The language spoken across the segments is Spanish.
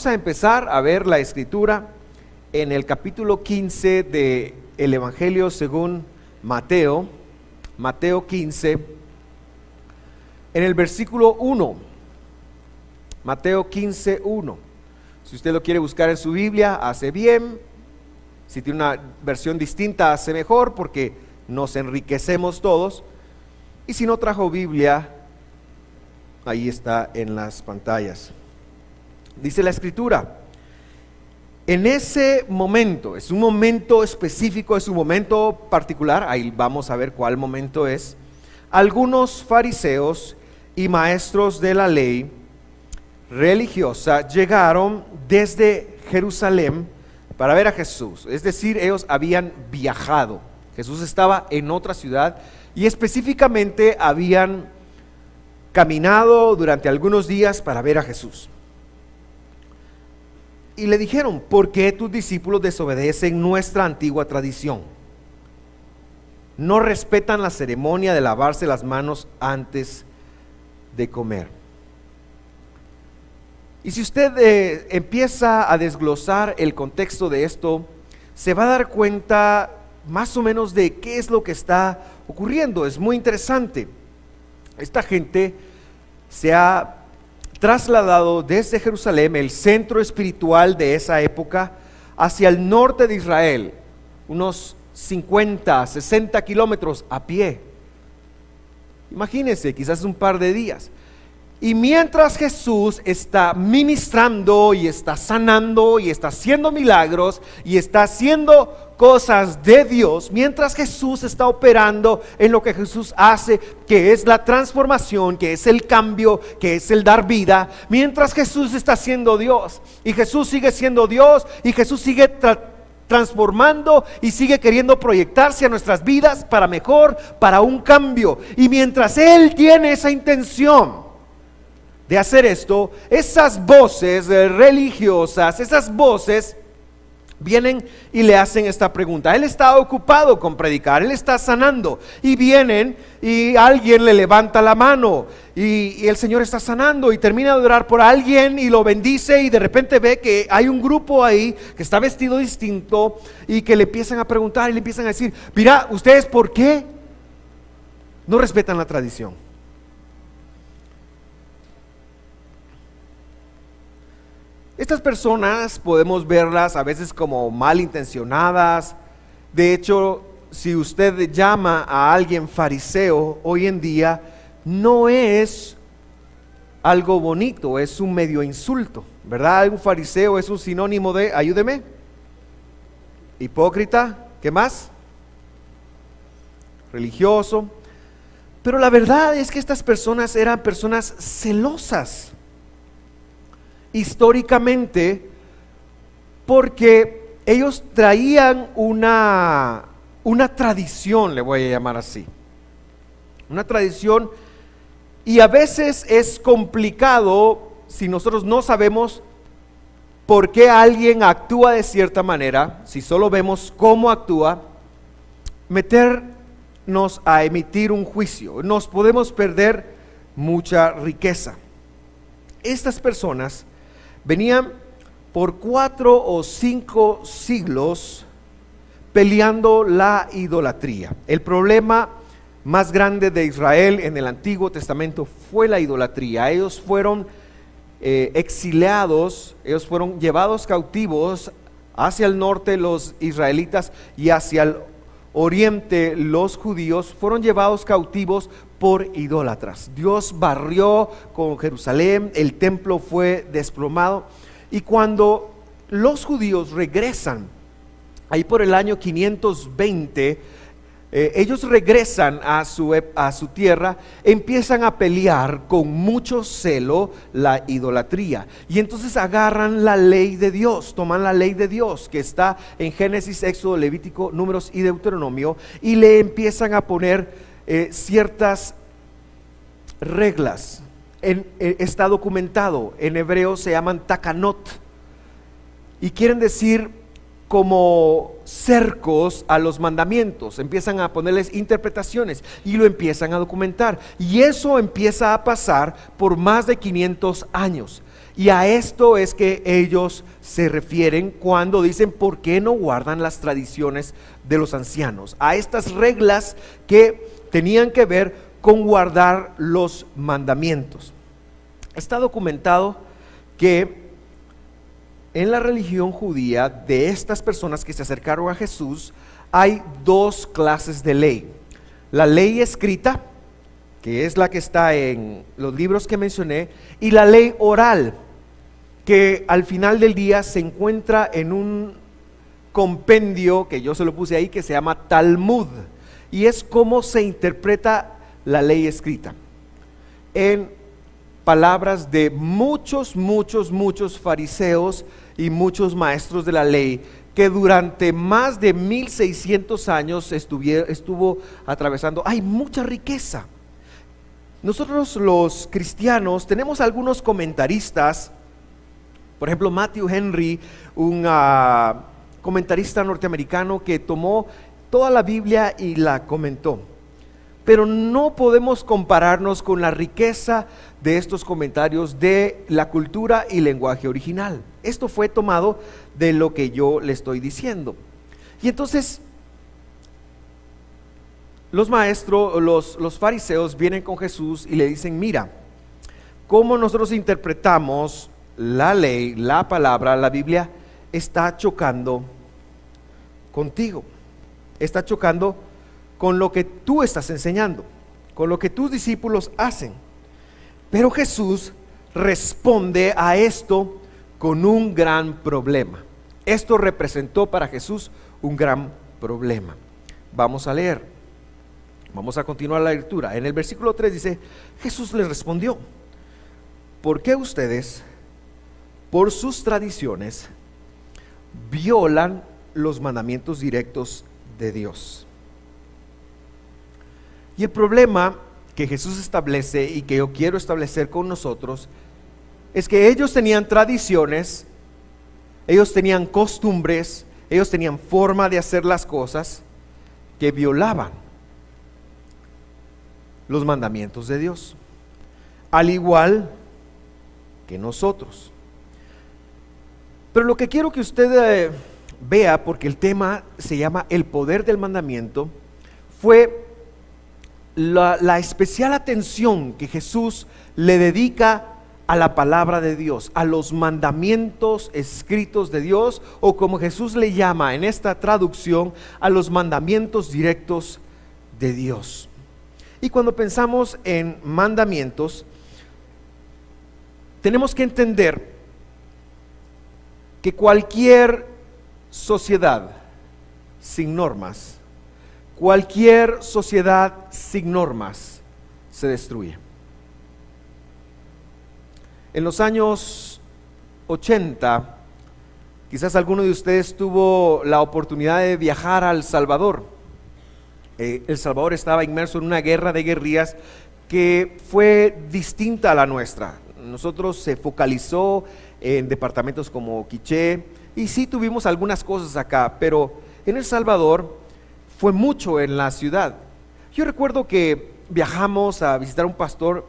Vamos a empezar a ver la escritura en el capítulo 15 del Evangelio según Mateo, Mateo 15, en el versículo 1, Mateo 15, 1. Si usted lo quiere buscar en su Biblia, hace bien. Si tiene una versión distinta, hace mejor, porque nos enriquecemos todos. Y si no trajo Biblia, ahí está en las pantallas. Dice la escritura: en ese momento, es un momento específico, es un momento particular, ahí vamos a ver cuál momento es, algunos fariseos y maestros de la ley religiosa llegaron desde Jerusalén para ver a Jesús. Es decir, ellos habían viajado. Jesús estaba en otra ciudad y específicamente habían caminado durante algunos días para ver a Jesús. Y le dijeron: ¿por qué tus discípulos desobedecen nuestra antigua tradición? No respetan la ceremonia de lavarse las manos antes de comer. Y si usted empieza a desglosar el contexto de esto, se va a dar cuenta más o menos de qué es lo que está ocurriendo. Es muy interesante. Esta gente se ha trasladado desde Jerusalén, el centro espiritual de esa época, hacia el norte de Israel, unos 50, 60 kilómetros a pie. Imagínense, quizás un par de días. Y mientras Jesús está ministrando y está sanando y está haciendo milagros y está haciendo cosas de Dios, mientras Jesús está operando en lo que Jesús hace, que es la transformación, que es el cambio, que es el dar vida, mientras Jesús está siendo Dios y Jesús sigue siendo Dios y Jesús sigue transformando y sigue queriendo proyectarse a nuestras vidas para mejor, para un cambio. Y mientras Él tiene esa intención de hacer esto, esas voces religiosas, esas voces vienen y le hacen esta pregunta. Él está ocupado con predicar, Él está sanando, y vienen y alguien le levanta la mano y el Señor está sanando y termina de orar por alguien y lo bendice, y de repente ve que hay un grupo ahí que está vestido distinto y que le empiezan a preguntar y le empiezan a decir: mira, ¿ustedes por qué no respetan la tradición? Estas personas podemos verlas a veces como malintencionadas. De hecho, si usted llama a alguien fariseo hoy en día, no es algo bonito, es un medio insulto, ¿verdad? Un fariseo es un sinónimo de, ayúdeme, hipócrita, ¿qué más? Religioso. Pero la verdad es que estas personas eran personas celosas históricamente, porque ellos traían una tradición, le voy a llamar así, una tradición, y a veces es complicado, si nosotros no sabemos por qué alguien actúa de cierta manera, si solo vemos cómo actúa, meternos a emitir un juicio. Nos podemos perder mucha riqueza. Estas personas venían por 4 o 5 siglos peleando la idolatría. El problema más grande de Israel en el Antiguo Testamento fue la idolatría. Ellos fueron exiliados, ellos fueron llevados cautivos hacia el norte los israelitas y hacia el oriente los judíos, fueron llevados cautivos por idólatras. Dios barrió con Jerusalén, el templo fue desplomado, y cuando los judíos regresan, ahí por el año 520, ellos regresan a su tierra, empiezan a pelear con mucho celo la idolatría, y entonces agarran la ley de Dios, toman la ley de Dios que está en Génesis, Éxodo, Levítico, Números y Deuteronomio, y le empiezan a poner ciertas reglas. Está documentado, en hebreo se llaman takanot, y quieren decir como cercos a los mandamientos. Empiezan a ponerles interpretaciones y lo empiezan a documentar, y eso empieza a pasar por más de 500 años. Y a esto es que ellos se refieren cuando dicen ¿por qué no guardan las tradiciones de los ancianos? A estas reglas que tenían que ver con guardar los mandamientos. Está documentado que en la religión judía de estas personas que se acercaron a Jesús hay dos clases de ley. La ley escrita, que es la que está en los libros que mencioné, y la ley oral, que al final del día se encuentra en un compendio que yo se lo puse ahí, que se llama Talmud, y es cómo se interpreta la ley escrita en palabras de muchos fariseos y muchos maestros de la ley, que durante más de 1600 años estuvo atravesando. Hay mucha riqueza. Nosotros los cristianos tenemos algunos comentaristas, por ejemplo Matthew Henry, un comentarista norteamericano que tomó toda la Biblia y la comentó. Pero no podemos compararnos con la riqueza de estos comentarios de la cultura y lenguaje original. Esto fue tomado de lo que yo le estoy diciendo. Y entonces los maestros, los fariseos vienen con Jesús y le dicen: mira, cómo nosotros interpretamos la ley, la palabra, la Biblia, está chocando contigo, está chocando con lo que tú estás enseñando, con lo que tus discípulos hacen. Pero Jesús responde a esto con un gran problema. Esto representó para Jesús un gran problema. Vamos a leer, vamos a continuar la lectura. En el versículo 3 dice: Jesús les respondió: ¿por qué ustedes, por sus tradiciones, violan los mandamientos directos de Dios? Y el problema que Jesús establece y que yo quiero establecer con nosotros es que ellos tenían tradiciones, ellos tenían costumbres, ellos tenían forma de hacer las cosas que violaban los mandamientos de Dios, al igual que nosotros. Pero lo que quiero que usted vea, porque el tema se llama el poder del mandamiento, fue la especial atención que Jesús le dedica a la palabra de Dios, a los mandamientos escritos de Dios, o como Jesús le llama en esta traducción, a los mandamientos directos de Dios. Y cuando pensamos en mandamientos, tenemos que entender que cualquier sociedad sin normas, cualquier sociedad sin normas se destruye. En los años 80, quizás alguno de ustedes tuvo la oportunidad de viajar a El Salvador. El Salvador estaba inmerso en una guerra de guerrillas que fue distinta a la nuestra. Nosotros se focalizó en departamentos como Quiché, y sí tuvimos algunas cosas acá, pero en El Salvador fue mucho en la ciudad. Yo recuerdo que viajamos a visitar a un pastor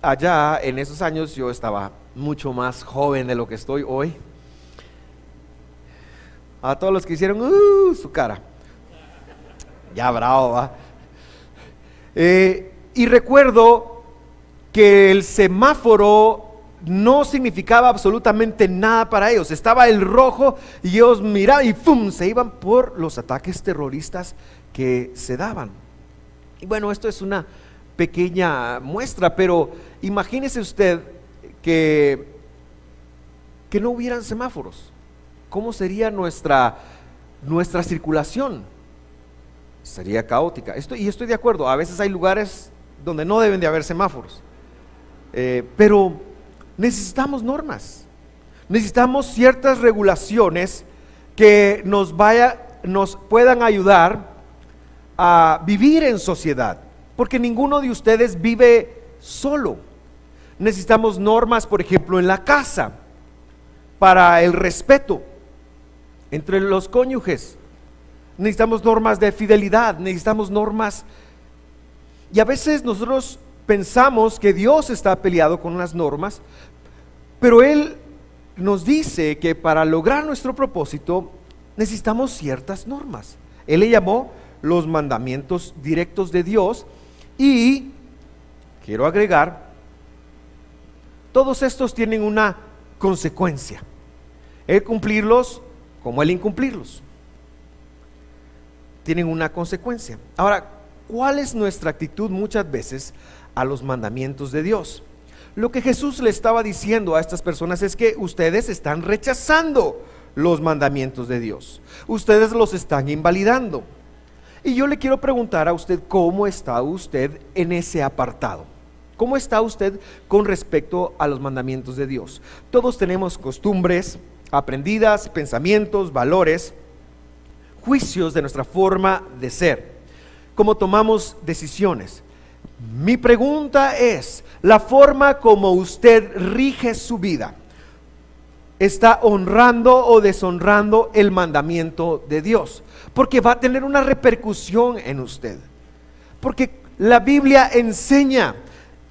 allá. En esos años yo estaba mucho más joven de lo que estoy hoy. A todos los que hicieron su cara, ya bravo, ¿va? Y recuerdo que el semáforo no significaba absolutamente nada para ellos. Estaba el rojo y ellos miraban y ¡pum!, se iban por los ataques terroristas que se daban. Y bueno, esto es una pequeña muestra, pero imagínese usted que no hubieran semáforos. ¿Cómo sería nuestra circulación? Sería caótica. Y estoy de acuerdo, a veces hay lugares donde no deben de haber semáforos, pero necesitamos normas, necesitamos ciertas regulaciones que nos puedan ayudar a vivir en sociedad, porque ninguno de ustedes vive solo. Necesitamos normas, por ejemplo, en la casa, para el respeto entre los cónyuges. Necesitamos normas de fidelidad, necesitamos normas. Y a veces nosotros pensamos que Dios está peleado con las normas, Pero Él nos dice que para lograr nuestro propósito necesitamos ciertas normas. Él le llamó los mandamientos directos de Dios, y quiero agregar, todos estos tienen una consecuencia: el cumplirlos como el incumplirlos. Tienen una consecuencia. Ahora, ¿cuál es nuestra actitud muchas veces a los mandamientos de Dios? Lo que Jesús le estaba diciendo a estas personas es que ustedes están rechazando los mandamientos de Dios. Ustedes los están invalidando. Y yo le quiero preguntar a usted, ¿cómo está usted en ese apartado? ¿Cómo está usted con respecto a los mandamientos de Dios? Todos tenemos costumbres aprendidas, pensamientos, valores, juicios de nuestra forma de ser, cómo tomamos decisiones. Mi pregunta es, la forma como usted rige su vida, ¿está honrando o deshonrando el mandamiento de Dios? Porque va a tener una repercusión en usted. Porque la Biblia enseña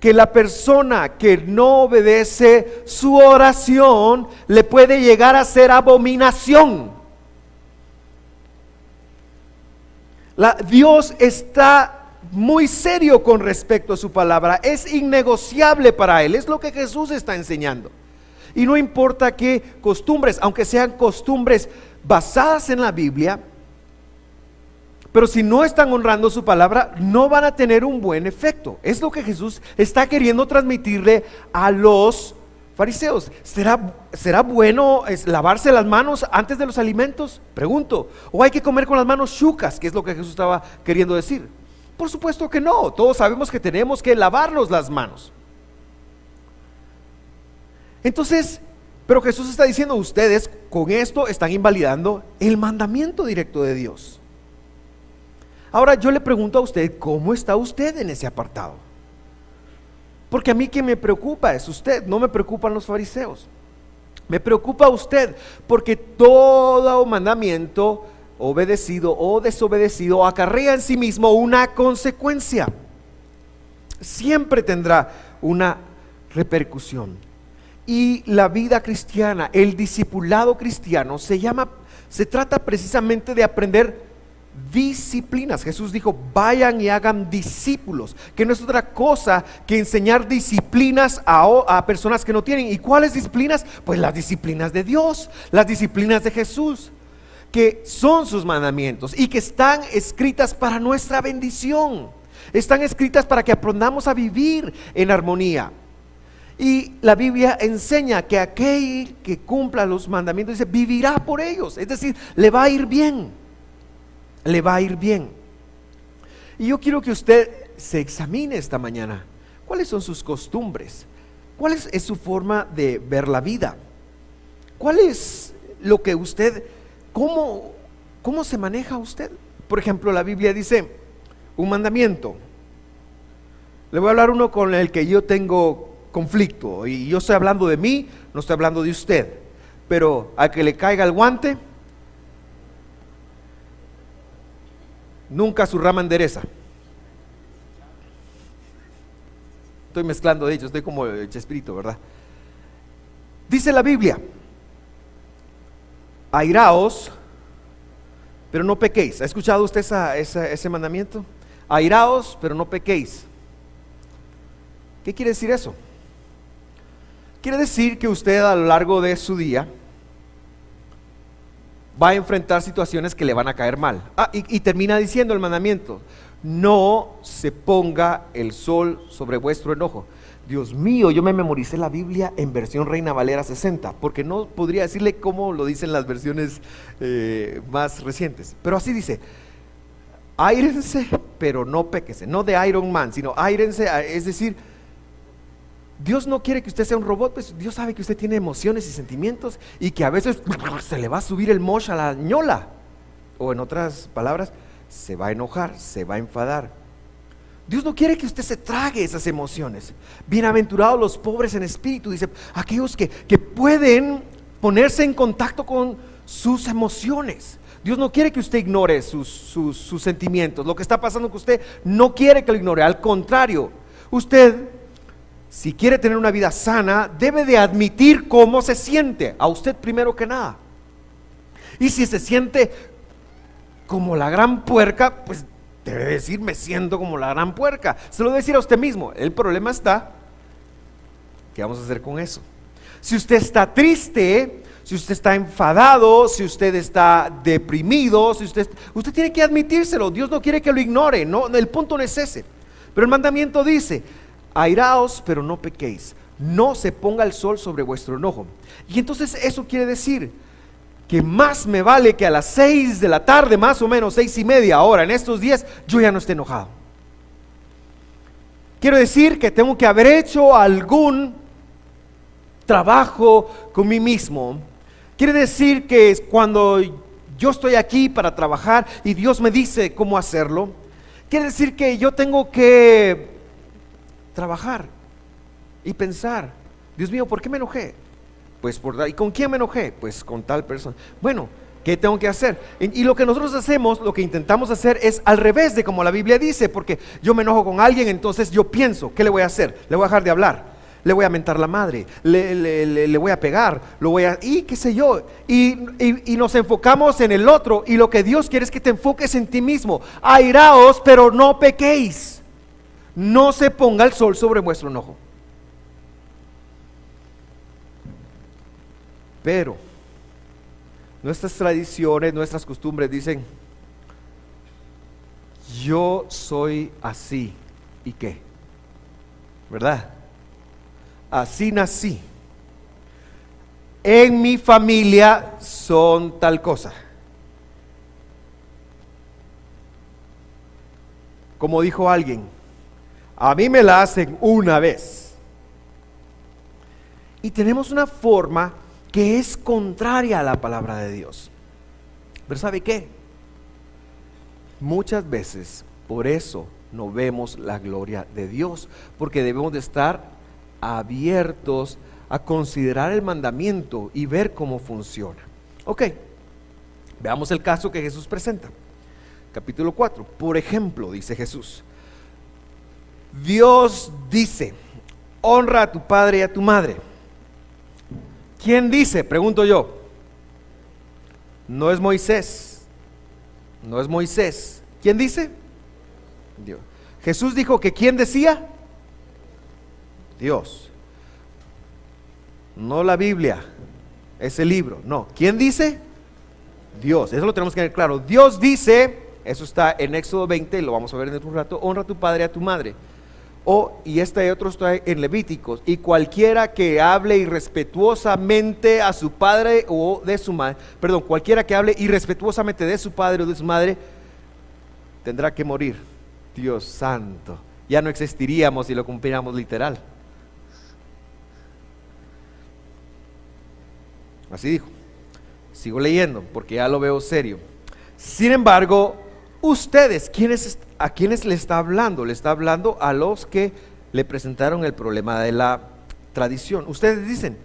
que la persona que no obedece su oración le puede llegar a ser abominación. Dios está muy serio con respecto a su palabra, es innegociable para Él, es lo que Jesús está enseñando. Y no importa qué costumbres, aunque sean costumbres basadas en la Biblia, pero si no están honrando su palabra, no van a tener un buen efecto. Es lo que Jesús está queriendo transmitirle a los fariseos. ¿Será bueno lavarse las manos antes de los alimentos? Pregunto. ¿O hay que comer con las manos chucas? Que es lo que Jesús estaba queriendo decir. Por supuesto que no. Todos sabemos que tenemos que lavarnos las manos. Entonces, pero Jesús está diciendo, ustedes con esto están invalidando el mandamiento directo de Dios. Ahora yo le pregunto a usted, ¿cómo está usted en ese apartado? Porque a mí que me preocupa es usted, no me preocupan los fariseos. Me preocupa usted, porque todo mandamiento obedecido o desobedecido acarrea en sí mismo una consecuencia. Siempre tendrá una repercusión. Y la vida cristiana, el discipulado cristiano se trata precisamente de aprender disciplinas. Jesús dijo, vayan y hagan discípulos, que no es otra cosa que enseñar disciplinas a personas que no tienen. ¿Y cuáles disciplinas? Pues las disciplinas de Dios, las disciplinas de Jesús, que son sus mandamientos y que están escritas para nuestra bendición, están escritas para que aprendamos a vivir en armonía. Y la Biblia enseña que aquel que cumpla los mandamientos, dice, vivirá por ellos, es decir, le va a ir bien. Le va a ir bien. Y yo quiero que usted se examine esta mañana. ¿Cuáles son sus costumbres? ¿Cuál es su forma de ver la vida? ¿Cuál es lo que usted, cómo se maneja usted? Por ejemplo, la Biblia dice un mandamiento. Le voy a hablar uno con el que yo tengo conflicto, y yo estoy hablando de mí, no estoy hablando de usted. Pero a que le caiga el guante, nunca su rama endereza. Estoy mezclando de hecho, estoy como el Chespirito, ¿verdad? Dice la Biblia, airaos, pero no pequéis. ¿Ha escuchado usted ese mandamiento? Airaos, pero no pequéis. ¿Qué quiere decir eso? Quiere decir que usted a lo largo de su día va a enfrentar situaciones que le van a caer mal. Y termina diciendo el mandamiento, no se ponga el sol sobre vuestro enojo. Dios mío, yo me memoricé la Biblia en versión Reina Valera 60, porque no podría decirle cómo lo dicen las versiones más recientes. Pero así dice, áirense, pero no péquese. No de Iron Man, sino áirense, es decir, Dios no quiere que usted sea un robot, pues Dios sabe que usted tiene emociones y sentimientos y que a veces se le va a subir el mosh a la ñola, o en otras palabras, se va a enojar, se va a enfadar. Dios no quiere que usted se trague esas emociones. Bienaventurados los pobres en espíritu, dice, aquellos que pueden ponerse en contacto con sus emociones. Dios no quiere que usted ignore sus sentimientos. Lo que está pasando con usted no quiere que lo ignore, al contrario, usted si quiere tener una vida sana, debe de admitir cómo se siente, a usted primero que nada. Y si se siente como la gran puerca, pues debe decir, me siento como la gran puerca. Se lo debe decir a usted mismo. El problema está, ¿qué vamos a hacer con eso? Si usted está triste, si usted está enfadado, si usted está deprimido, si usted tiene que admitírselo. Dios no quiere que lo ignore, no, el punto no es ese. Pero el mandamiento dice, airaos, pero no pequéis, no se ponga el sol sobre vuestro enojo. Y entonces eso quiere decir que más me vale que a las 6 de la tarde, más o menos 6:30, ahora en estos días, yo ya no esté enojado. Quiero decir que tengo que haber hecho algún trabajo con mí mismo. Quiere decir que cuando yo estoy aquí para trabajar y Dios me dice cómo hacerlo, quiere decir que yo tengo que trabajar y pensar, Dios mío, ¿por qué me enojé? Pues ¿y con quién me enojé? Pues con tal persona. Bueno, ¿qué tengo que hacer? Y lo que nosotros hacemos, lo que intentamos hacer es al revés de como la Biblia dice, porque yo me enojo con alguien, entonces yo pienso, ¿qué le voy a hacer? Le voy a dejar de hablar, le voy a mentar la madre, le voy a pegar, y qué sé yo, y nos enfocamos en el otro, y lo que Dios quiere es que te enfoques en ti mismo. Airaos, pero no pequéis. No se ponga el sol sobre vuestro enojo. Pero nuestras tradiciones, nuestras costumbres dicen, yo soy así, ¿y qué? ¿Verdad? Así nací. En mi familia son tal cosa. Como dijo alguien, a mí me la hacen una vez. Y tenemos una forma que es contraria a la palabra de Dios. Pero ¿sabe qué? Muchas veces por eso no vemos la gloria de Dios, porque debemos de estar abiertos a considerar el mandamiento y ver cómo funciona. Ok, veamos el caso que Jesús presenta. Capítulo 4, por ejemplo, dice Jesús, Dios dice, honra a tu padre y a tu madre. ¿Quién dice? Pregunto yo. No es Moisés. No es Moisés. ¿Quién dice? Dios. Jesús dijo que ¿quién decía? Dios. No la Biblia, ese libro. No. ¿Quién dice? Dios. Eso lo tenemos que tener claro. Dios dice, eso está en Éxodo 20, lo vamos a ver en un rato, honra a tu padre y a tu madre. Y este otro está en Levíticos, y cualquiera que hable irrespetuosamente a su padre o de su madre, cualquiera que hable irrespetuosamente de su padre o de su madre, tendrá que morir. Dios santo, ya no existiríamos si lo cumpliéramos literal. Así dijo. Sigo leyendo porque ya lo veo serio. Sin embargo, ustedes, ¿a quiénes le está hablando? Le está hablando a los que le presentaron el problema de la tradición. Ustedes dicen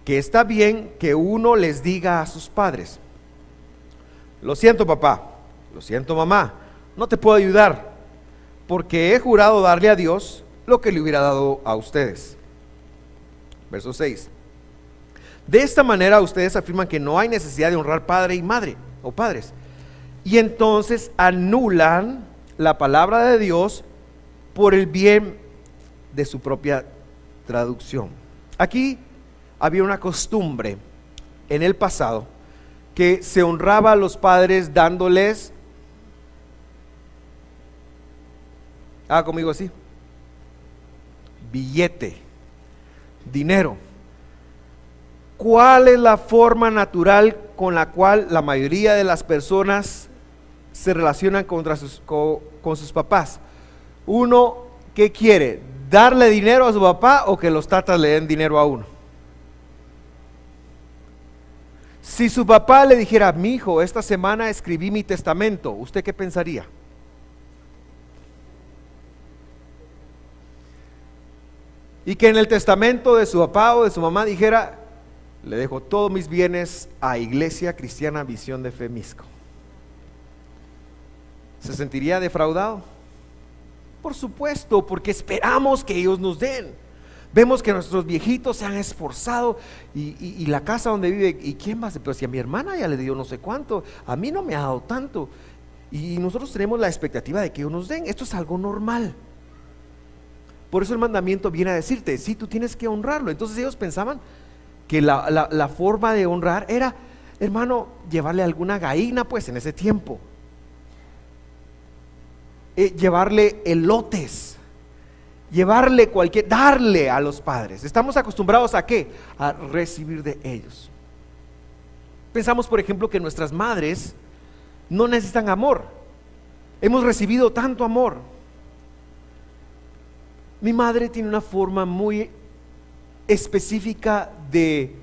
que está bien que uno les diga a sus padres, lo siento papá, lo siento mamá, no te puedo ayudar, porque he jurado darle a Dios lo que le hubiera dado a ustedes. Verso 6. De esta manera ustedes afirman que no hay necesidad de honrar padre y madre o padres, y entonces anulan la palabra de Dios por el bien de su propia traducción. Aquí había una costumbre en el pasado que se honraba a los padres dándoles, haga conmigo así, billete, dinero. ¿Cuál es la forma natural con la cual la mayoría de las personas se relacionan con sus papás? Uno, ¿qué quiere? ¿Darle dinero a su papá o que los tatas le den dinero a uno? Si su papá le dijera, mi hijo, esta semana escribí mi testamento, ¿usted qué pensaría? Y que en el testamento de su papá o de su mamá dijera, le dejo todos mis bienes a Iglesia Cristiana Visión de Fe Misco. ¿Se sentiría defraudado? Por supuesto, porque esperamos que ellos nos den. Vemos que nuestros viejitos se han esforzado y la casa donde vive, ¿y quién va a hacer? Pero si a mi hermana ya le dio no sé cuánto, a mí no me ha dado tanto. Y nosotros tenemos la expectativa de que ellos nos den. Esto es algo normal. Por eso el mandamiento viene a decirte, sí, tú tienes que honrarlo. Entonces ellos pensaban que la forma de honrar era, hermano, llevarle alguna gallina, pues en ese tiempo. Llevarle elotes, darle a los padres. Estamos acostumbrados ¿a qué? A recibir de ellos. Pensamos, por ejemplo, que nuestras madres no necesitan amor. Hemos recibido tanto amor. Mi madre tiene una forma muy específica de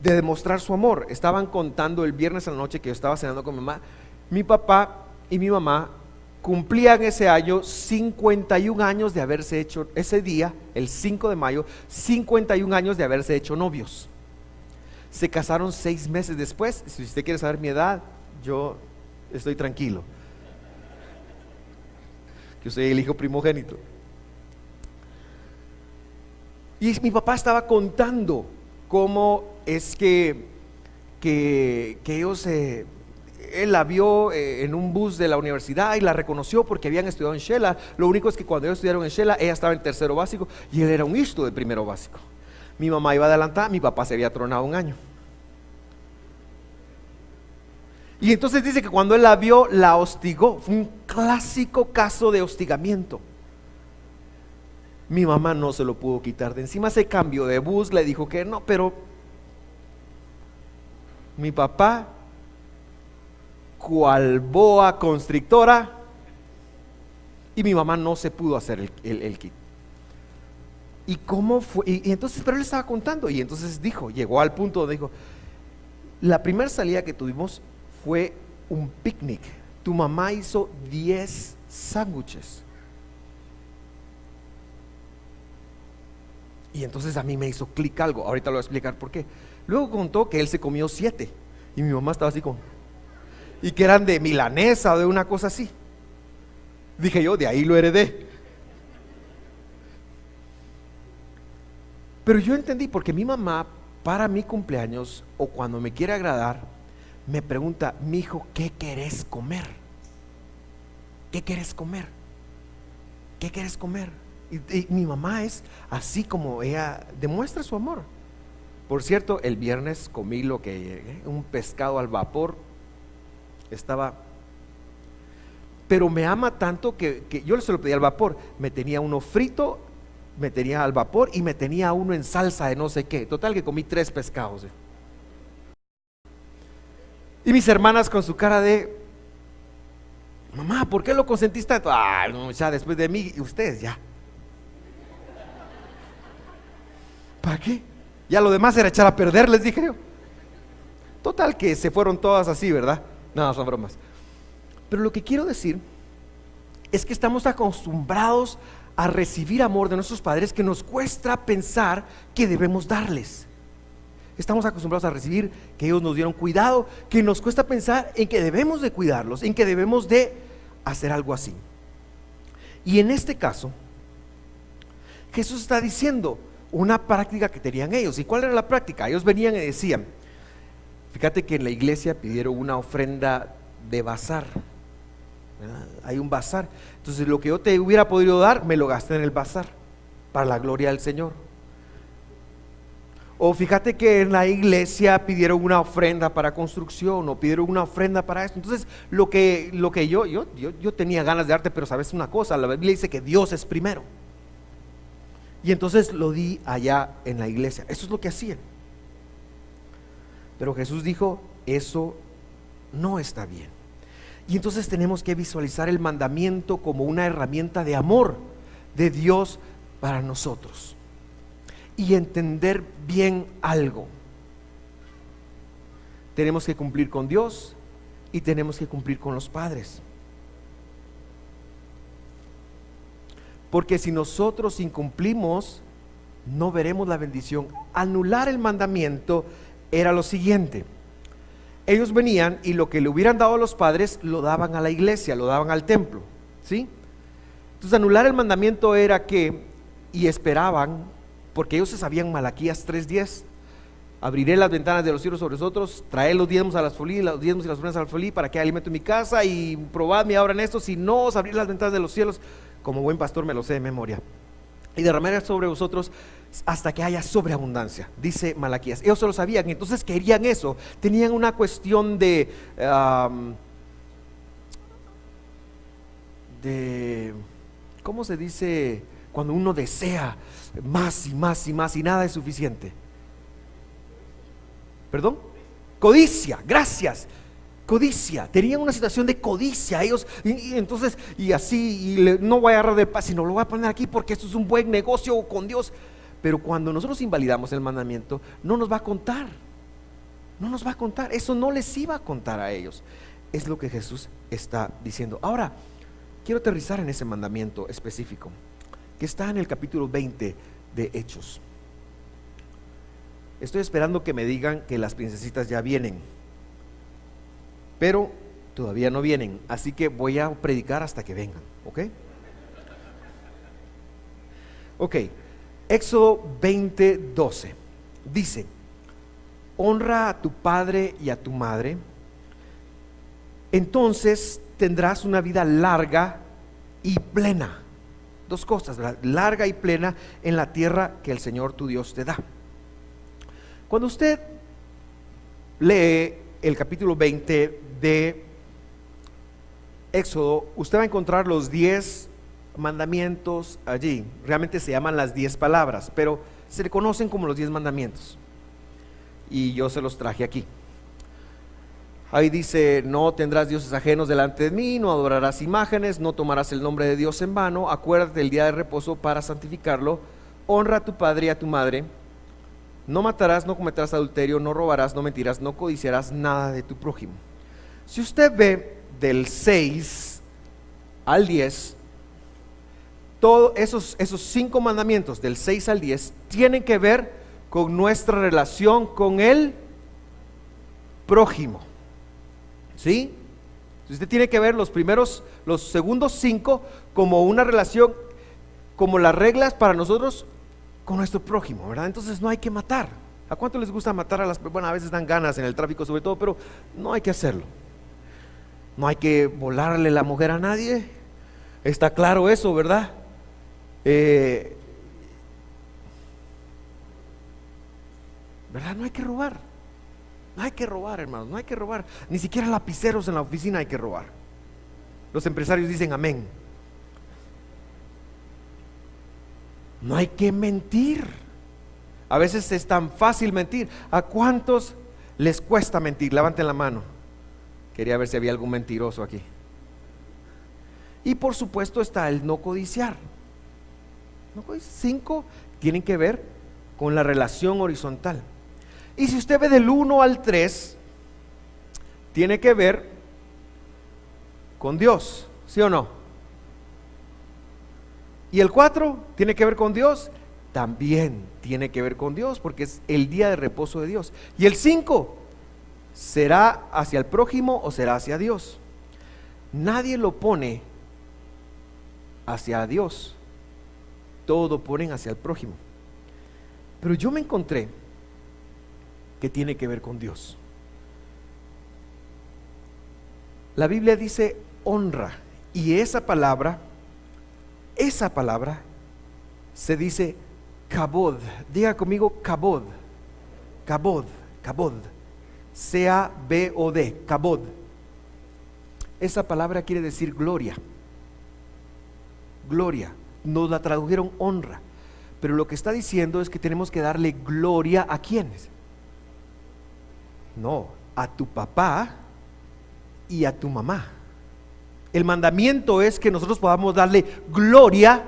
demostrar su amor. Estaban contando el viernes a la noche que yo estaba cenando con mi mamá. Mi papá y mi mamá cumplían ese año 51 años de haberse hecho, ese día, el 5 de mayo, 51 años de haberse hecho novios. Se casaron 6 meses después. Si usted quiere saber mi edad, yo estoy tranquilo. Yo soy el hijo primogénito. Y mi papá estaba contando cómo es que ellos... él la vio en un bus de la universidad y la reconoció porque habían estudiado en Shela. Lo único es que cuando ellos estudiaron en Shela, ella estaba en tercero básico y él era un hijo de primero básico. Mi mamá iba adelantada, mi papá se había tronado un año. Y entonces dice que cuando él la vio, la hostigó. Fue un clásico caso de hostigamiento. Mi mamá no se lo pudo quitar de encima. Se cambió de bus, le dijo que no, pero mi papá, cual boa constrictora, y mi mamá no se pudo hacer el kit. ¿Y cómo fue? Y entonces, pero él estaba contando, y entonces llegó al punto donde dijo, la primera salida que tuvimos fue un picnic. Tu mamá hizo 10 sándwiches. Y entonces a mí me hizo clic algo, ahorita lo voy a explicar por qué. Luego contó que él se comió 7, y mi mamá estaba así con... y que eran de milanesa o de una cosa así. Dije yo, de ahí lo heredé. Pero yo entendí, porque mi mamá para mi cumpleaños o cuando me quiere agradar me pregunta, mi hijo, ¿qué querés comer? ¿Qué querés comer? ¿Qué querés comer? Y mi mamá es así como ella demuestra su amor. Por cierto, el viernes comí lo que llegué, un pescado al vapor. Pero me ama tanto que yo se lo pedí al vapor. Me tenía uno frito, me tenía al vapor y me tenía uno en salsa de no sé qué. Total que comí 3 pescados. Y mis hermanas con su cara de, mamá, ¿por qué lo consentiste tanto? Ah, no, ya después de mí, ustedes ya. ¿Para qué? Ya lo demás era echar a perder, les dije yo. Total que se fueron todas así, ¿verdad? No, son bromas. Pero lo que quiero decir es que estamos acostumbrados a recibir amor de nuestros padres que nos cuesta pensar que debemos darles. Estamos acostumbrados a recibir que ellos nos dieron cuidado, que nos cuesta pensar en que debemos de cuidarlos, en que debemos de hacer algo así. Y en este caso, Jesús está diciendo una práctica que tenían ellos. ¿Y cuál era la práctica? Ellos venían y decían, fíjate que en la iglesia pidieron una ofrenda de bazar, ¿verdad? Hay un bazar. Entonces lo que yo te hubiera podido dar, me lo gasté en el bazar, para la gloria del Señor. O fíjate que en la iglesia pidieron una ofrenda para construcción, o pidieron una ofrenda para esto. Entonces lo que yo tenía ganas de darte, pero sabes una cosa, la Biblia dice que Dios es primero. Y entonces lo di allá en la iglesia. Eso es lo que hacían. Pero Jesús dijo, eso no está bien. Y entonces tenemos que visualizar el mandamiento como una herramienta de amor de Dios para nosotros. Y entender bien algo. Tenemos que cumplir con Dios y tenemos que cumplir con los padres. Porque si nosotros incumplimos, no veremos la bendición. Anular el mandamiento era lo siguiente: ellos venían y lo que le hubieran dado a los padres lo daban a la iglesia, lo daban al templo, ¿sí? Entonces anular el mandamiento era que y esperaban, porque ellos se sabían Malaquías 3:10. Abriré las ventanas de los cielos sobre vosotros, traed los diezmos a las folí, los diezmos y las ofrendas al folí, para que haya alimento en mi casa, y probadme ahora en esto, si no os abriré las ventanas de los cielos, como buen pastor me lo sé de memoria, y derramaré sobre vosotros hasta que haya sobreabundancia, dice Malaquías. Ellos se lo sabían, entonces querían eso, tenían una cuestión de ¿cómo se dice? Cuando uno desea más y más y más y nada es suficiente. ¿Perdón? Codicia, gracias. Codicia, tenían una situación de codicia ellos, y entonces, y así, no voy a agarrar de paz, sino lo voy a poner aquí porque esto es un buen negocio con Dios. Pero cuando nosotros invalidamos el mandamiento, no nos va a contar, eso no les iba a contar a ellos. Es lo que Jesús está diciendo. Ahora, quiero aterrizar en ese mandamiento específico, que está en el capítulo 20 de Hechos. Estoy esperando que me digan que las princesitas ya vienen, pero todavía no vienen, así que voy a predicar hasta que vengan, ¿ok? Ok, Éxodo 20:12 dice: honra a tu padre y a tu madre, entonces tendrás una vida larga y plena. Dos cosas, ¿verdad? Larga y plena en la tierra que el Señor tu Dios te da. Cuando usted lee el capítulo 20 de Éxodo, usted va a encontrar los 10 mandamientos allí. Realmente se llaman las 10 palabras, pero se le conocen como los 10 mandamientos. Y yo se los traje aquí. Ahí dice: no tendrás dioses ajenos delante de mí, no adorarás imágenes, no tomarás el nombre de Dios en vano, acuérdate del día de reposo para santificarlo, honra a tu padre y a tu madre, no matarás, no cometerás adulterio, no robarás, no mentirás, no codiciarás nada de tu prójimo. Si usted ve del 6 al 10, todos esos 5 mandamientos del 6 al 10 tienen que ver con nuestra relación con el prójimo. ¿Sí? Usted tiene que ver los segundos 5 como una relación, como las reglas para nosotros con nuestro prójimo, ¿verdad? Entonces no hay que matar. ¿A cuánto les gusta matar a las personas? Bueno, a veces dan ganas en el tráfico sobre todo, pero no hay que hacerlo. No hay que volarle la mujer a nadie. Está claro eso, ¿verdad? ¿Verdad? No hay que robar. No hay que robar, hermanos, no hay que robar. Ni siquiera lapiceros en la oficina hay que robar. Los empresarios dicen amén. No hay que mentir. A veces es tan fácil mentir. ¿A cuántos les cuesta mentir? Levanten la mano. Quería ver si había algún mentiroso aquí. Y por supuesto está el no codiciar. 5 tienen que ver con la relación horizontal. Y si usted ve del 1 al 3, tiene que ver con Dios, ¿sí o no? Y el 4 tiene que ver con Dios, también tiene que ver con Dios, porque es el día de reposo de Dios. Y el 5, ¿será hacia el prójimo o será hacia Dios? Nadie lo pone hacia Dios, todo lo ponen hacia el prójimo. Pero yo me encontré que tiene que ver con Dios. La Biblia dice honra, y esa palabra se dice kabod. Diga conmigo kabod, kabod, kabod, C-A-B-O-D, kabod. Esa palabra quiere decir gloria. Gloria, nos la tradujeron honra, pero lo que está diciendo es que tenemos que darle gloria a ¿quiénes? No, a tu papá y a tu mamá. El mandamiento es que nosotros podamos darle gloria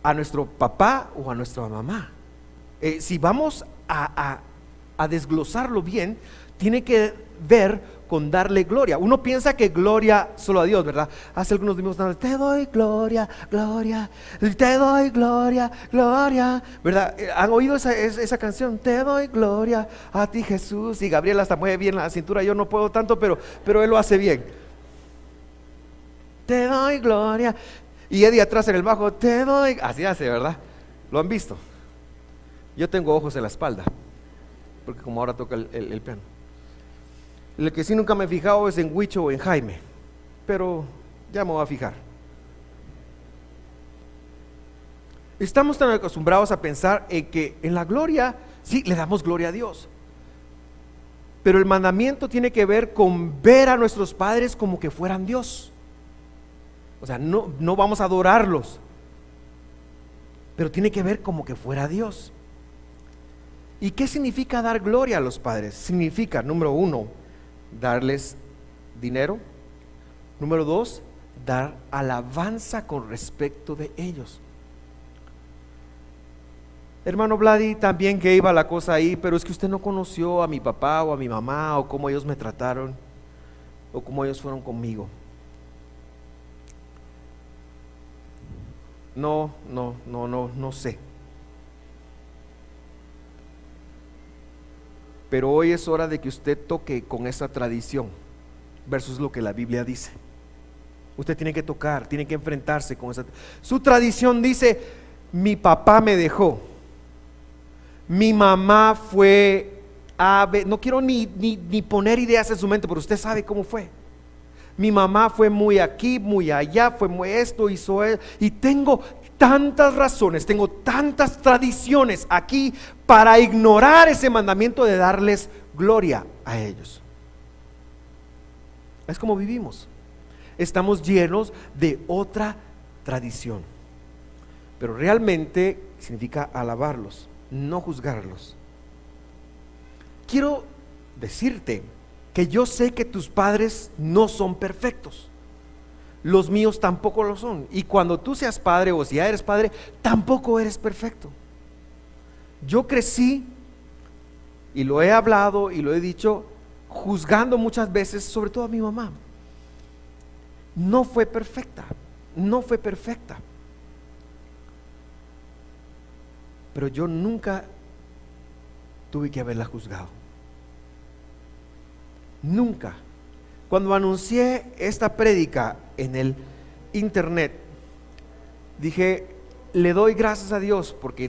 a nuestro papá o a nuestra mamá. Si vamos a desglosarlo bien, tiene que ver con darle gloria. Uno piensa que gloria solo a Dios, ¿verdad? Hace algunos días te doy gloria, gloria, te doy gloria, gloria, ¿verdad? ¿Han oído esa canción? Te doy gloria a ti, Jesús. Y Gabriel hasta mueve bien la cintura. Yo no puedo tanto, pero él lo hace bien. Te doy gloria. Y Eddie atrás en el bajo, te doy, así hace, ¿verdad? ¿Lo han visto? Yo tengo ojos en la espalda, porque como ahora toca el piano. El que sí nunca me he fijado es en Huicho o en Jaime, pero ya me voy a fijar. Estamos tan acostumbrados a pensar en que en la gloria, sí, le damos gloria a Dios. Pero el mandamiento tiene que ver con ver a nuestros padres como que fueran Dios. O sea, no vamos a adorarlos, pero tiene que ver como que fuera Dios. ¿Y qué significa dar gloria a los padres? Significa, número 1, darles dinero. Número 2, dar alabanza con respecto de ellos. Hermano Vladi, también que iba la cosa ahí, pero es que usted no conoció a mi papá o a mi mamá, o cómo ellos me trataron, o cómo ellos fueron conmigo. No sé. Pero hoy es hora de que usted toque con esa tradición versus lo que la Biblia dice. Usted tiene que tocar, tiene que enfrentarse con esa. Su tradición dice: mi papá me dejó, mi mamá fue ave. No quiero ni poner ideas en su mente, pero usted sabe cómo fue. Mi mamá fue muy aquí, muy allá, fue muy esto, hizo eso. Y tengo tantas razones, tengo tantas tradiciones aquí para ignorar ese mandamiento de darles gloria a ellos. Es como vivimos. Estamos llenos de otra tradición. Pero realmente significa alabarlos, no juzgarlos. Quiero decirte que yo sé que tus padres no son perfectos. Los míos tampoco lo son. Y cuando tú seas padre, o si ya eres padre, tampoco eres perfecto. Yo crecí, y lo he hablado y lo he dicho, juzgando muchas veces, sobre todo a mi mamá. No fue perfecta, no fue perfecta. Pero yo nunca tuve que haberla juzgado. Nunca. Cuando anuncié esta prédica en el internet, dije: le doy gracias a Dios porque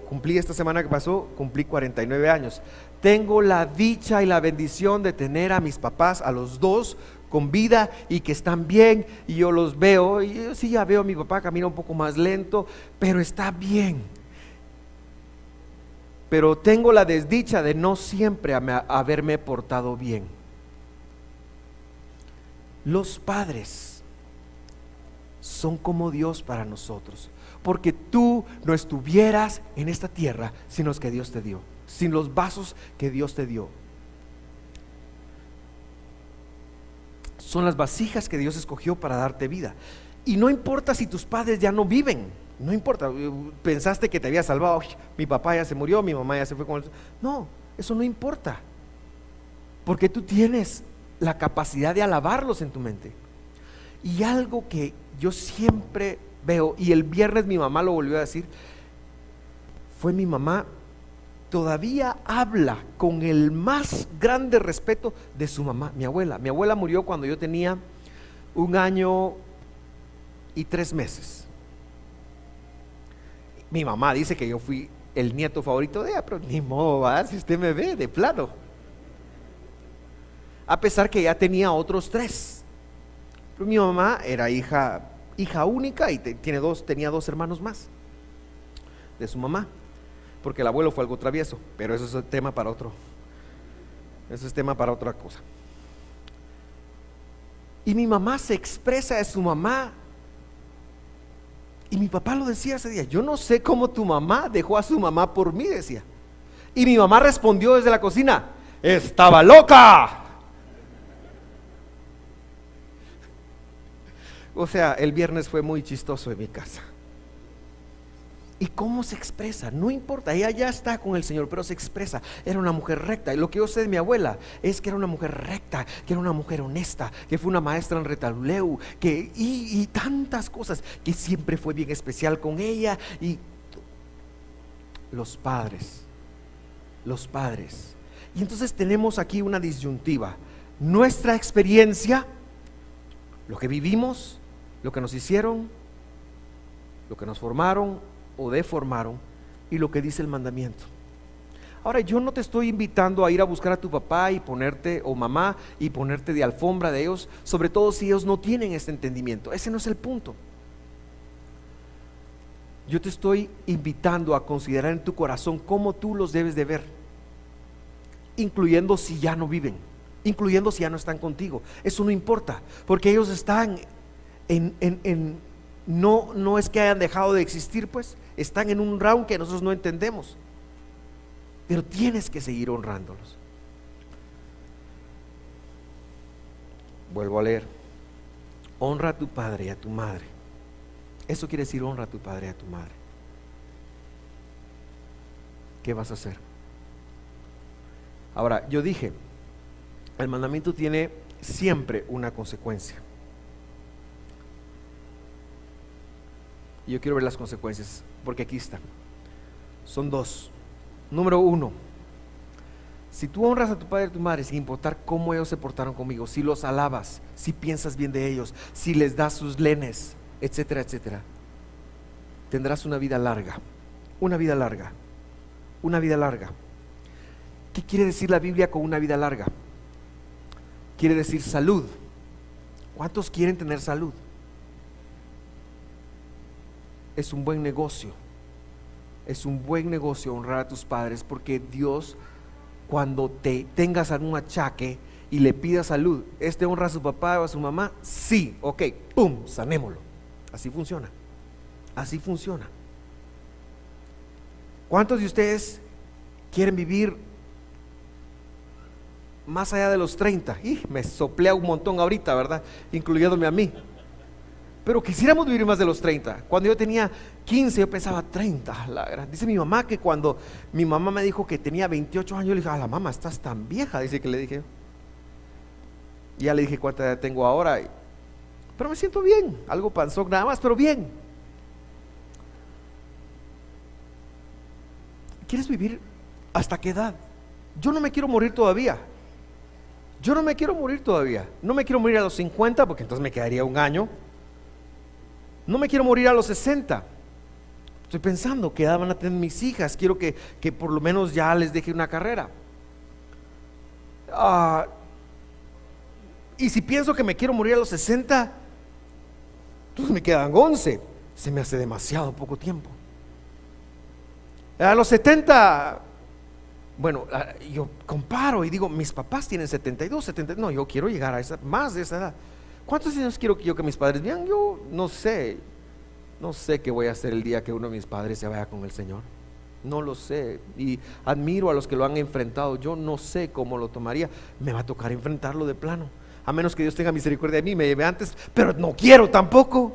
cumplí esta semana que pasó, cumplí 49 años. Tengo la dicha y la bendición de tener a mis papás, a los dos, con vida y que están bien, y yo los veo, y yo sí ya veo a mi papá, camina un poco más lento, pero está bien. Pero tengo la desdicha de no siempre haberme portado bien. Los padres son como Dios para nosotros, porque tú no estuvieras en esta tierra sin los que Dios te dio, sin los vasos que Dios te dio. Son las vasijas que Dios escogió para darte vida. Y no importa si tus padres ya no viven, no importa, pensaste que te había salvado, mi papá ya se murió, mi mamá ya se fue con el... No, eso no importa, porque tú tienes la capacidad de alabarlos en tu mente. Y algo que yo siempre veo, y el viernes mi mamá lo volvió a decir, fue mi mamá todavía habla con el más grande respeto de su mamá, mi abuela. Mi abuela murió cuando yo tenía 1 año y 3 meses. Mi mamá dice que yo fui el nieto favorito de ella, pero ni modo, ¿verdad? Si usted me ve de plano. A pesar que ya tenía otros 3. Pero mi mamá era hija única y tenía 2 hermanos más de su mamá, porque el abuelo fue algo travieso, pero eso es tema para otro. Eso es tema para otra cosa. Y mi mamá se expresa de su mamá. Y mi papá lo decía ese día: yo no sé cómo tu mamá dejó a su mamá por mí, decía. Y mi mamá respondió desde la cocina: estaba loca. O sea, el viernes fue muy chistoso en mi casa. ¿Y cómo se expresa? No importa, ella ya está con el Señor, pero se expresa. Era una mujer recta. Y lo que yo sé de mi abuela es que era una mujer recta, que era una mujer honesta, que fue una maestra en Retaluleu, y tantas cosas, que siempre fue bien especial con ella. Y los padres. Y entonces tenemos aquí una disyuntiva: nuestra experiencia, lo que vivimos, lo que nos hicieron, lo que nos formaron o deformaron y lo que dice el mandamiento. Ahora, yo no te estoy invitando a ir a buscar a tu papá y ponerte, o mamá, y ponerte de alfombra de ellos, sobre todo si ellos no tienen este entendimiento. Ese no es el punto. Yo te estoy invitando a considerar en tu corazón cómo tú los debes de ver, incluyendo si ya no viven, incluyendo si ya no están contigo. Eso no importa, porque ellos están no es que hayan dejado de existir, pues están en un round que nosotros no entendemos, pero tienes que seguir honrándolos. Vuelvo a leer: honra a tu padre y a tu madre. Eso quiere decir honra a tu padre y a tu madre. ¿Qué vas a hacer? Ahora, yo dije, el mandamiento tiene siempre una consecuencia. Y yo quiero ver las consecuencias, porque aquí están. Son dos. Número uno: si tú honras a tu padre y a tu madre, sin importar cómo ellos se portaron conmigo, si los alabas, si piensas bien de ellos, si les das sus lenes, etcétera, etcétera, tendrás una vida larga. Una vida larga. Una vida larga. ¿Qué quiere decir la Biblia con una vida larga? Quiere decir salud. ¿Cuántos quieren tener salud? Es un buen negocio. Es un buen negocio honrar a tus padres, porque Dios, cuando te tengas algún achaque y le pidas salud, honra a su papá o a su mamá. Sí, ok, pum, sanémoslo. Así funciona. Así funciona. ¿Cuántos de ustedes quieren vivir más allá de los 30? Me soplea un montón ahorita, ¿verdad? Incluyéndome a mí. Pero quisiéramos vivir más de los 30. Cuando yo tenía 15, yo pensaba 30. Dice mi mamá que cuando mi mamá me dijo que tenía 28 años, yo le dije: a la mamá, estás tan vieja. Dice que le dije. Y ya le dije cuánta edad tengo ahora. Pero me siento bien. Algo panzón nada más, pero bien. ¿Quieres vivir hasta qué edad? Yo no me quiero morir todavía. Yo no me quiero morir todavía. No me quiero morir a los 50, porque entonces me quedaría un año. No me quiero morir a los 60. Estoy pensando que edad van a tener mis hijas. Quiero que por lo menos ya les deje una carrera. Y si pienso que me quiero morir a los 60, entonces me quedan 11. Se me hace demasiado poco tiempo. A los 70, bueno, yo comparo y digo, mis papás tienen 72, 70. No, yo quiero llegar a más de esa edad. ¿Cuántos años quiero que mis padres vean? Yo no sé qué voy a hacer el día que uno de mis padres se vaya con el Señor. No lo sé, y admiro a los que lo han enfrentado. Yo no sé cómo lo tomaría. Me va a tocar enfrentarlo de plano, a menos que Dios tenga misericordia de mí, me lleve antes, pero no quiero tampoco.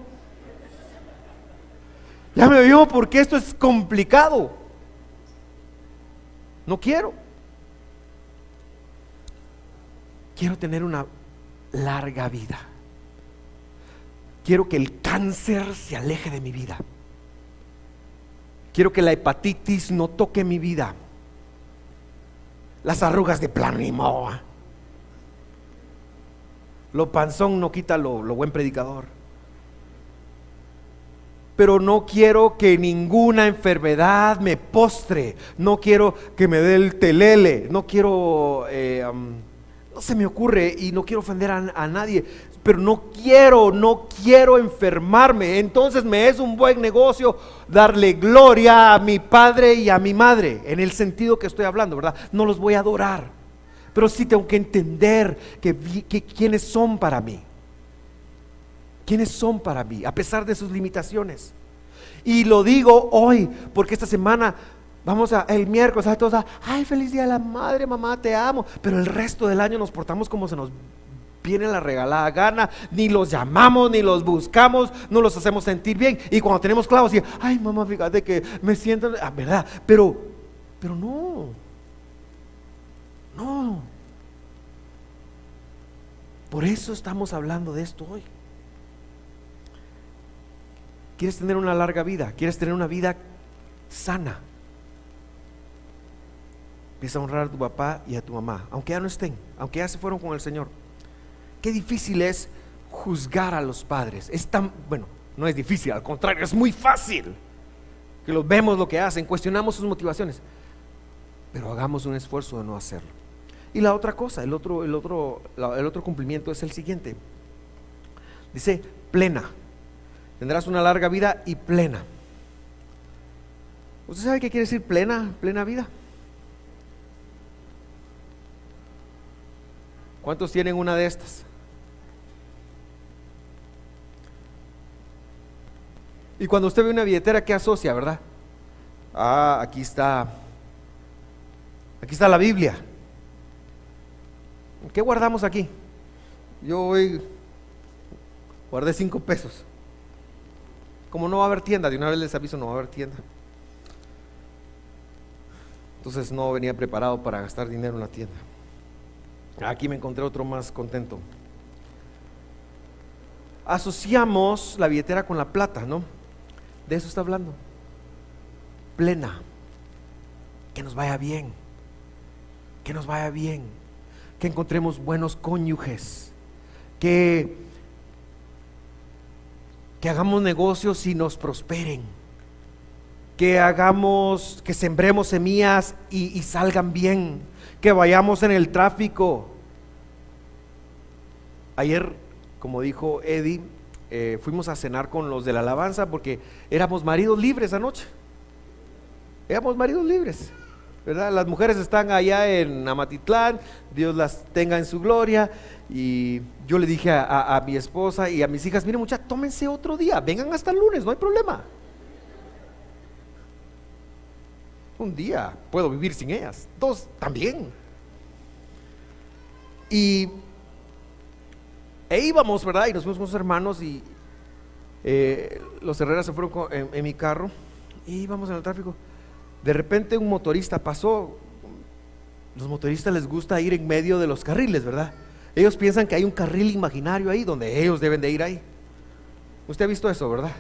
Ya me vio, porque esto es complicado. No quiero. Quiero tener una larga vida. Quiero que el cáncer se aleje de mi vida. Quiero que la hepatitis no toque mi vida. Las arrugas de plano ni modo. Lo panzón no quita lo buen predicador. Pero no quiero que ninguna enfermedad me postre. No quiero que me dé el telele. No quiero, no se me ocurre, y no quiero ofender a nadie, pero no quiero enfermarme. Entonces me es un buen negocio darle gloria a mi padre y a mi madre, en el sentido que estoy hablando, ¿verdad? No los voy a adorar, pero sí tengo que entender que quiénes son para mí. ¿Quiénes son para mí? A pesar de sus limitaciones. Y lo digo hoy, porque esta semana el miércoles, ¿sabes? Todos, ay, feliz día de la madre, mamá, te amo. Pero el resto del año nos portamos como se nos viene la regalada gana. Ni los llamamos, ni los buscamos, no los hacemos sentir bien. Y cuando tenemos clavos, y ay, mamá, fíjate que me siento, ¿verdad? Pero no. Por eso estamos hablando de esto hoy. ¿Quieres tener una larga vida? ¿Quieres tener una vida sana? Empieza a honrar a tu papá y a tu mamá, aunque ya no estén, aunque ya se fueron con el Señor. Qué difícil es juzgar a los padres. No es difícil, al contrario, es muy fácil. Que los vemos lo que hacen, cuestionamos sus motivaciones, pero hagamos un esfuerzo de no hacerlo. Y la otra cosa, el otro cumplimiento es el siguiente. Dice, plena. Tendrás una larga vida y plena. ¿Usted sabe qué quiere decir plena vida? ¿Cuántos tienen una de estas? Y cuando usted ve una billetera, ¿qué asocia, verdad? Aquí está la Biblia. ¿Qué guardamos aquí? Yo hoy guardé 5 pesos. Como no va a haber tienda, de una vez les aviso, no va a haber tienda. Entonces no venía preparado para gastar dinero en la tienda. Aquí me encontré otro más contento. Asociamos la billetera con la plata, ¿no? De eso está hablando. Plena. Que nos vaya bien. Que nos vaya bien. Que encontremos buenos cónyuges. Que hagamos negocios y nos prosperen. Que sembremos semillas y salgan bien. Que vayamos en el tráfico. Ayer, como dijo Eddie, fuimos a cenar con los de la alabanza porque éramos maridos libres anoche. Éramos maridos libres, ¿verdad? Las mujeres están allá en Amatitlán, Dios las tenga en su gloria. Y yo le dije a mi esposa y a mis hijas, miren muchachos, tómense otro día, vengan hasta el lunes, no hay problema. Un día puedo vivir sin ellas, 2 también. E íbamos, ¿verdad? Y nos fuimos con los hermanos y los Herreras se fueron en mi carro y íbamos en el tráfico. De repente un motorista pasó. Los motoristas les gusta ir en medio de los carriles, ¿verdad? Ellos piensan que hay un carril imaginario ahí donde ellos deben de ir ahí. Usted ha visto eso, ¿verdad?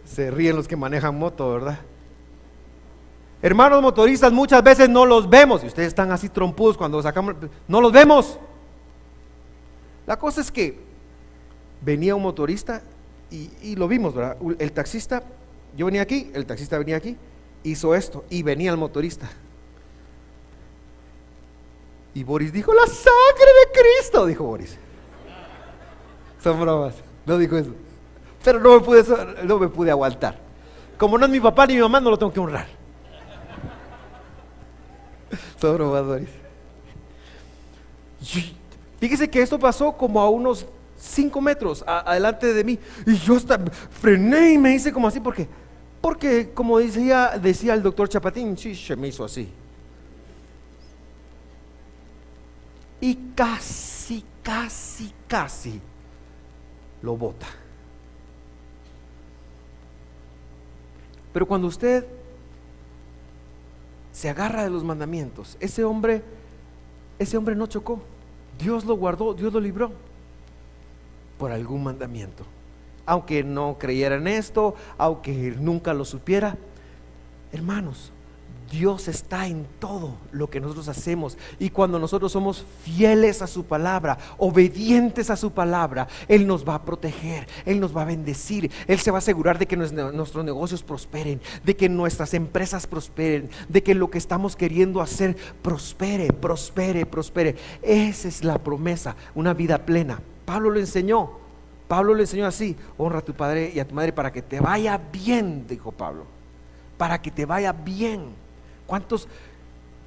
Se ríen los que manejan moto, ¿verdad? Hermanos motoristas, muchas veces no los vemos. Y ustedes están así trompudos cuando sacamos, no los vemos. La cosa es que venía un motorista y lo vimos, ¿verdad? El taxista, yo venía aquí, el taxista venía aquí, hizo esto y venía el motorista. Y Boris dijo, la sangre de Cristo, dijo Boris. Son bromas, no dijo eso. Pero no me pude aguantar. Como no es mi papá ni mi mamá, no lo tengo que honrar. Son bromas, Boris. Fíjese que esto pasó como a unos 5 metros adelante de mí. Y yo frené y me hice como así, porque como decía el doctor Chapatín, sí, se me hizo así. Y casi lo bota. Pero cuando usted se agarra de los mandamientos, ese hombre no chocó. Dios lo guardó, Dios lo libró por algún mandamiento. Aunque no creyera en esto, aunque nunca lo supiera, hermanos, Dios está en todo lo que nosotros hacemos. Y cuando nosotros somos fieles a su palabra, obedientes a su palabra, Él nos va a proteger, Él nos va a bendecir, Él se va a asegurar de que nuestros negocios prosperen, de que nuestras empresas prosperen, de que lo que estamos queriendo hacer prospere. Esa es la promesa, una vida plena. Pablo lo enseñó así: honra a tu padre y a tu madre para que te vaya bien, dijo Pablo, para que te vaya bien.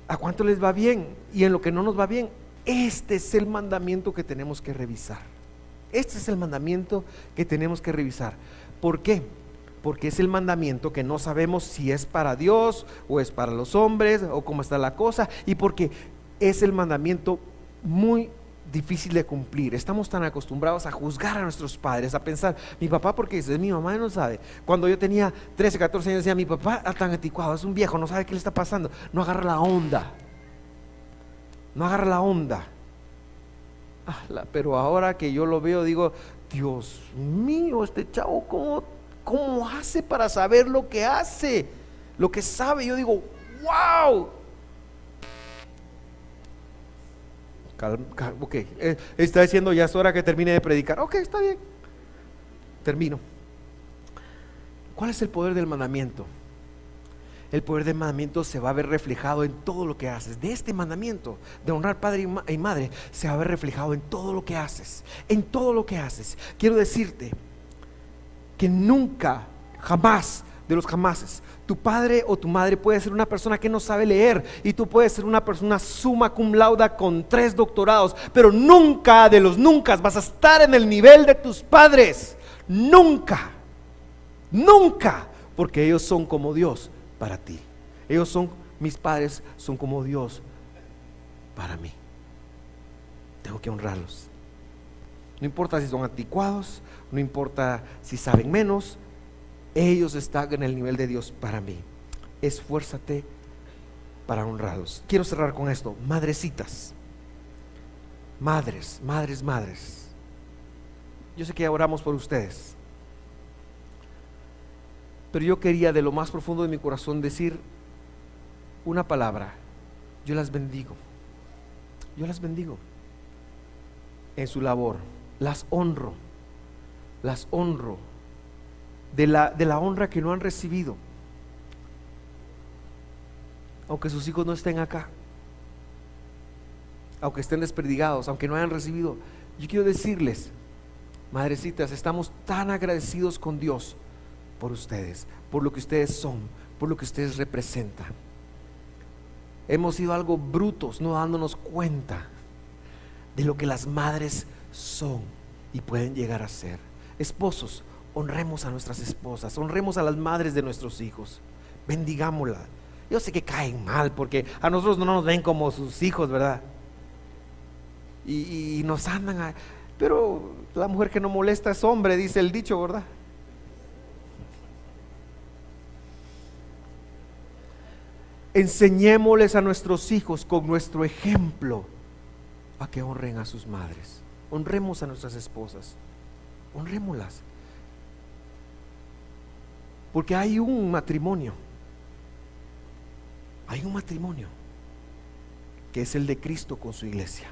¿A cuántos les va bien? Y en lo que no nos va bien, este es el mandamiento que tenemos que revisar. ¿Por qué? Porque es el mandamiento que no sabemos si es para Dios o es para los hombres o cómo está la cosa, y porque es el mandamiento muy difícil de cumplir. Estamos tan acostumbrados a juzgar a nuestros padres, a pensar, mi papá, porque es mi mamá, no sabe. Cuando yo tenía 13, 14 años decía, mi papá es tan anticuado, es un viejo, no sabe qué le está pasando, no agarra la onda. Pero ahora que yo lo veo, digo, Dios mío, este chavo, ¿cómo hace para saber lo que hace? Lo que sabe, yo digo, wow. Ok, está diciendo ya es hora que termine de predicar. Ok, está bien. termino. ¿Cuál es el poder del mandamiento? El poder del mandamiento se va a ver reflejado en todo lo que haces. De este mandamiento de honrar padre y madre se va a ver reflejado en todo lo que haces. En todo lo que haces. Quiero decirte que nunca, jamás, de los jamases, tu padre o tu madre puede ser una persona que no sabe leer, y tú puedes ser una persona summa cum laude con 3 doctorados, pero nunca de los nunca vas a estar en el nivel de tus padres. Nunca, nunca, porque ellos son como Dios para ti. Ellos son, mis padres son como Dios para mí. Tengo que honrarlos. No importa si son anticuados, no importa si saben menos, ellos están en el nivel de Dios para mí. Esfuérzate para honrarlos. Quiero cerrar con esto. Madrecitas, madres. Yo sé que ya oramos por ustedes, pero yo quería de lo más profundo de mi corazón decir una palabra. Yo las bendigo. Yo las bendigo en su labor. Las honro de la honra que no han recibido, aunque sus hijos no estén acá, aunque estén desperdigados, aunque no hayan recibido. Yo quiero decirles, madrecitas, estamos tan agradecidos con Dios por ustedes, por lo que ustedes son, por lo que ustedes representan. Hemos sido algo brutos, no dándonos cuenta de lo que las madres son y pueden llegar a ser. Esposos, honremos a nuestras esposas, honremos a las madres de nuestros hijos, bendigámoslas. Yo sé que caen mal porque a nosotros no nos ven como sus hijos, ¿verdad? Y nos andan pero la mujer que no molesta es hombre, dice el dicho, ¿verdad? Enseñémosles a nuestros hijos con nuestro ejemplo a que honren a sus madres. Honremos a nuestras esposas, honrémoslas, porque hay un matrimonio que es el de Cristo con su iglesia,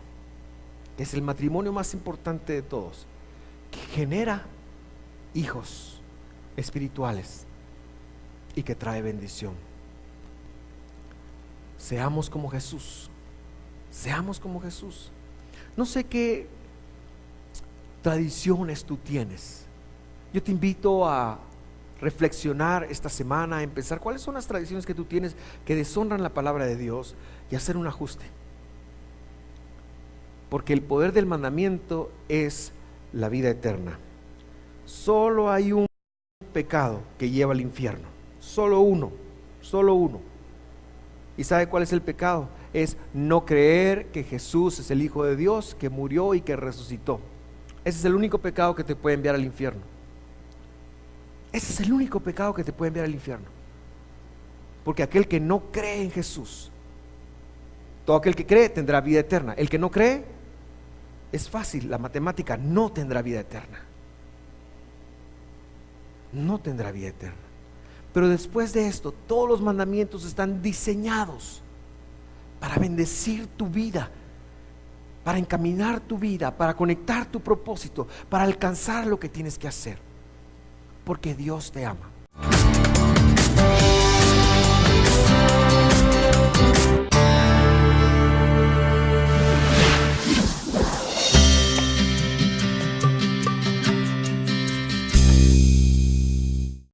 que es el matrimonio más importante de todos, que genera hijos espirituales y que trae bendición. Seamos como Jesús, seamos como Jesús. No sé qué tradiciones tú tienes. Yo te invito a reflexionar esta semana, a empezar cuáles son las tradiciones que tú tienes que deshonran la palabra de Dios y hacer un ajuste, porque el poder del mandamiento es la vida eterna. Solo hay un pecado que lleva al infierno, solo uno. ¿Y sabe cuál es el pecado? Es no creer que Jesús es el Hijo de Dios, que murió y que resucitó. Ese es el único pecado que te puede enviar al infierno. Ese es el único pecado que te puede enviar al infierno. Porque aquel que no cree en Jesús, todo aquel que cree tendrá vida eterna. El que no cree, es fácil, la matemática, no tendrá vida eterna. No tendrá vida eterna. Pero después de esto, todos los mandamientos están diseñados para bendecir tu vida, para encaminar tu vida, para conectar tu propósito, para alcanzar lo que tienes que hacer, porque Dios te ama.